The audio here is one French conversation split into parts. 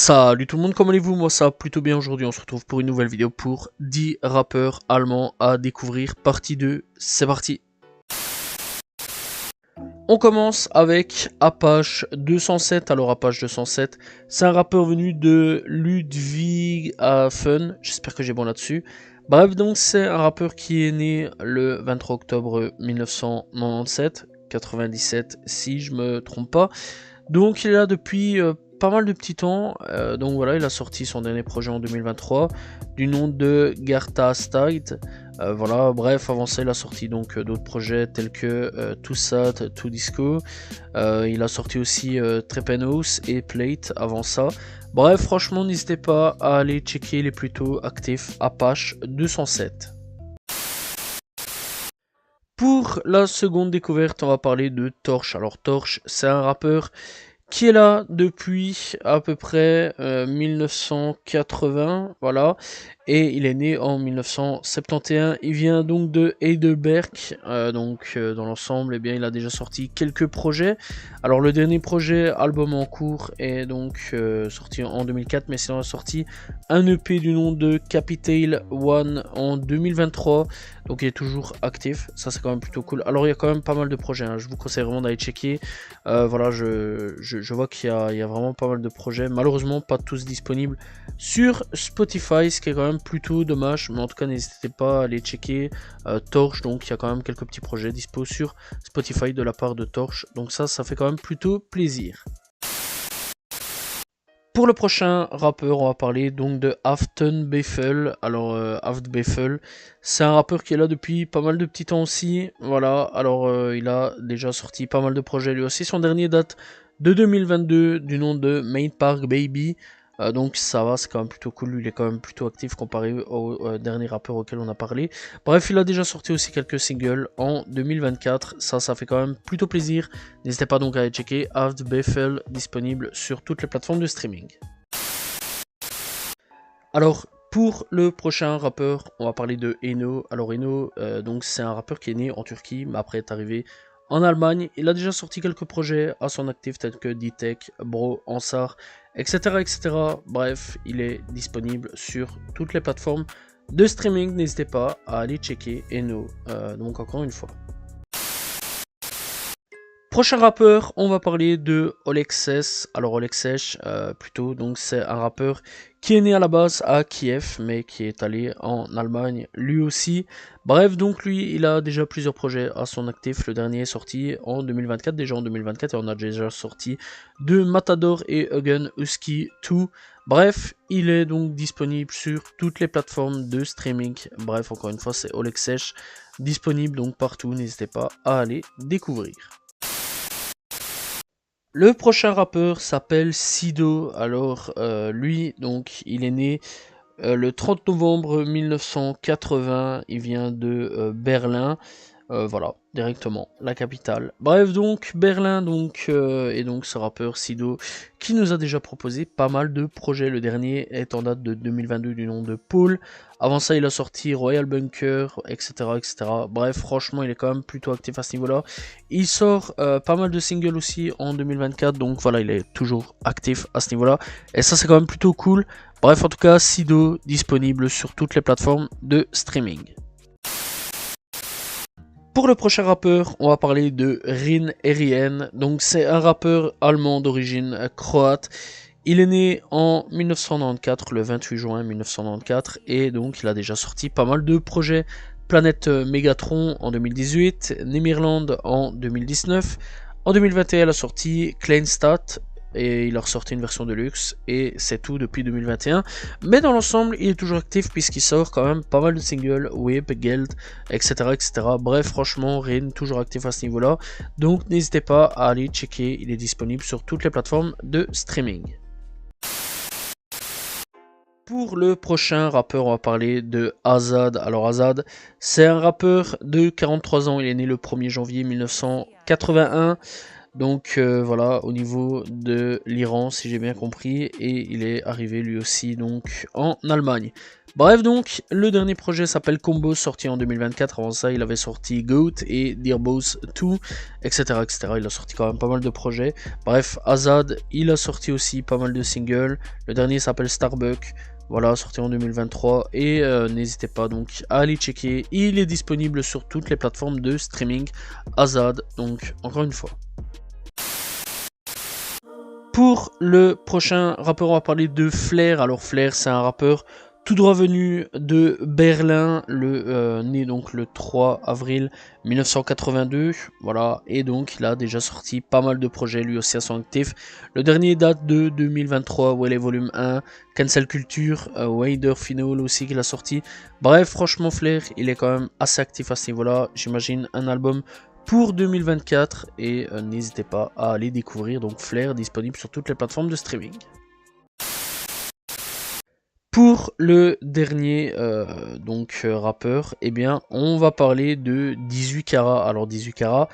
Salut tout le monde, comment allez-vous? Moi ça va plutôt bien aujourd'hui, on se retrouve pour une nouvelle vidéo pour 10 rappeurs allemands à découvrir, partie 2, c'est parti. On commence avec Apache 207, alors Apache 207, c'est un rappeur venu de Ludwigshafen, j'espère que j'ai bon là-dessus. Bref, donc c'est un rappeur qui est né le 23 octobre 1997, 97 si je me trompe pas. Donc il est là depuis pas mal de petits temps, donc voilà, il a sorti son dernier projet en 2023 du nom de Garta Stide. Voilà, bref, avant ça il a sorti donc d'autres projets tels que Too Sad, Too Disco. Il a sorti aussi Treppenhaus et Plate avant ça. Bref, franchement n'hésitez pas à aller checker, il est plutôt actif. Apache 207. Pour la seconde découverte, on va parler de Torch. Alors Torch, c'est un rappeur qui est là depuis à peu près 1980, voilà, et il est né en 1971. Il vient donc de Heidelberg, dans l'ensemble, eh bien, il a déjà sorti quelques projets. Alors le dernier projet, album en cours, est donc sorti en 2004, mais sinon il a sorti un EP du nom de Capital One en 2023. Donc il est toujours actif, ça c'est quand même plutôt cool. Alors il y a quand même pas mal de projets, hein. Je vous conseille vraiment d'aller checker. Voilà, je vois qu'il y a vraiment pas mal de projets. Malheureusement pas tous disponibles sur Spotify, ce qui est quand même plutôt dommage. Mais en tout cas n'hésitez pas à aller checker Torch. Donc il y a quand même quelques petits projets dispo sur Spotify de la part de Torch. Donc ça fait quand même plutôt plaisir. Pour le prochain rappeur, on va parler donc de Haftbefehl. Alors, Haftbefehl, c'est un rappeur qui est là depuis pas mal de petits temps aussi. Voilà, alors il a déjà sorti pas mal de projets lui aussi. Son dernier date de 2022 du nom de Main Park Baby. Donc ça va, c'est quand même plutôt cool. Lui, il est quand même plutôt actif comparé au dernier rappeur auquel on a parlé. Bref, il a déjà sorti aussi quelques singles en 2024. Ça fait quand même plutôt plaisir. N'hésitez pas donc à aller checker Haftbefehl, disponible sur toutes les plateformes de streaming. Alors, pour le prochain rappeur, on va parler de Eno. Alors Eno, donc c'est un rappeur qui est né en Turquie, mais après est arrivé en Allemagne. Il a déjà sorti quelques projets à son actif tels que D-Tech, Bro, Ansar, etc., etc. Bref, il est disponible sur toutes les plateformes de streaming. N'hésitez pas à aller checker Eno, donc encore une fois. Prochain rappeur, on va parler de Olexes. Alors Olexes, plutôt, donc c'est un rappeur qui est né à la base à Kiev, mais qui est allé en Allemagne lui aussi. Bref, donc lui, il a déjà plusieurs projets à son actif. Le dernier est sorti en 2024, déjà en 2024, et on a déjà sorti de Matador et Eugen Husky 2. Bref, il est donc disponible sur toutes les plateformes de streaming. Bref, encore une fois, c'est Olexes, disponible donc partout. N'hésitez pas à aller découvrir. Le prochain rappeur s'appelle Sido. Alors lui, donc, il est né le 30 novembre 1980. Il vient de Berlin. Voilà, directement, la capitale. Bref, donc, Berlin, donc, et donc ce rappeur Sido, qui nous a déjà proposé pas mal de projets. Le dernier est en date de 2022 du nom de Paul. Avant ça, il a sorti Royal Bunker, etc., etc. Bref, franchement, il est quand même plutôt actif à ce niveau-là. Il sort pas mal de singles aussi en 2024, donc voilà, il est toujours actif à ce niveau-là. Et ça, c'est quand même plutôt cool. Bref, en tout cas, Sido, disponible sur toutes les plateformes de streaming. Pour le prochain rappeur, on va parler de Rin Erien. Donc c'est un rappeur allemand d'origine croate. Il est né en 1994, le 28 juin 1994, et donc il a déjà sorti pas mal de projets. Planète Megatron en 2018, Nemirland en 2019. En 2021, il a sorti Kleinstadt, et il a ressorti une version de luxe, et c'est tout depuis 2021. Mais dans l'ensemble, il est toujours actif puisqu'il sort quand même pas mal de singles, Whip, Geld, etc., etc. Bref, franchement, Rin, toujours actif à ce niveau-là. Donc n'hésitez pas à aller checker, il est disponible sur toutes les plateformes de streaming. Pour le prochain rappeur, on va parler de Azad. Alors Azad, c'est un rappeur de 43 ans, il est né le 1er janvier 1981. Donc voilà, au niveau de l'Iran, si j'ai bien compris, et il est arrivé lui aussi donc en Allemagne. Bref, donc, le dernier projet s'appelle Combo, sorti en 2024. Avant ça, il avait sorti Goat et Dear Boss 2, etc., etc. Il a sorti quand même pas mal de projets. Bref, Azad, il a sorti aussi pas mal de singles. Le dernier s'appelle Starbuck. Voilà, sorti en 2023. Et n'hésitez pas donc à aller checker. Il est disponible sur toutes les plateformes de streaming. Azad, donc, encore une fois. Pour le prochain rappeur, on va parler de Flair. Alors Flair, c'est un rappeur tout droit venu de Berlin, né donc le 3 avril 1982. Voilà, et donc il a déjà sorti pas mal de projets lui aussi à son actif. Le dernier date de 2023, où elle est volume 1, Cancel Culture, Wader Final aussi qu'il a sorti. Bref, franchement Flair, il est quand même assez actif à ce niveau-là. J'imagine un album pour 2024 et n'hésitez pas à aller découvrir donc Flair, disponible sur toutes les plateformes de streaming. Pour le dernier rappeur, eh bien on va parler de 18 Carats. Alors 18 Carats,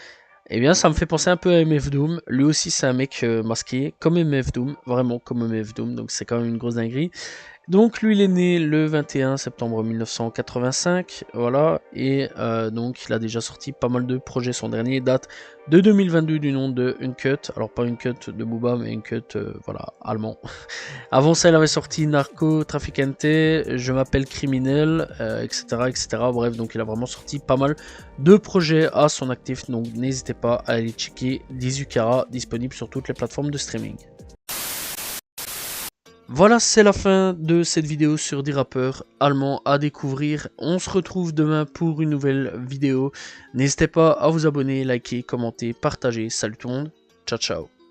eh bien ça me fait penser un peu à MF Doom. Lui aussi c'est un mec masqué comme MF Doom, vraiment comme MF Doom, donc c'est quand même une grosse dinguerie. Donc lui il est né le 21 septembre 1985, voilà, et donc il a déjà sorti pas mal de projets. Son dernier date de 2022 du nom de Uncut, alors pas Uncut de Booba mais Uncut voilà, allemand. Avant ça il avait sorti Narco Traficante, Je m'appelle criminel, etc., etc. Bref, donc il a vraiment sorti pas mal de projets à son actif, donc n'hésitez pas à aller checker 18 Carats, disponible sur toutes les plateformes de streaming. Voilà, c'est la fin de cette vidéo sur des rappeurs allemands à découvrir. On se retrouve demain pour une nouvelle vidéo. N'hésitez pas à vous abonner, liker, commenter, partager. Salut tout le monde, ciao ciao.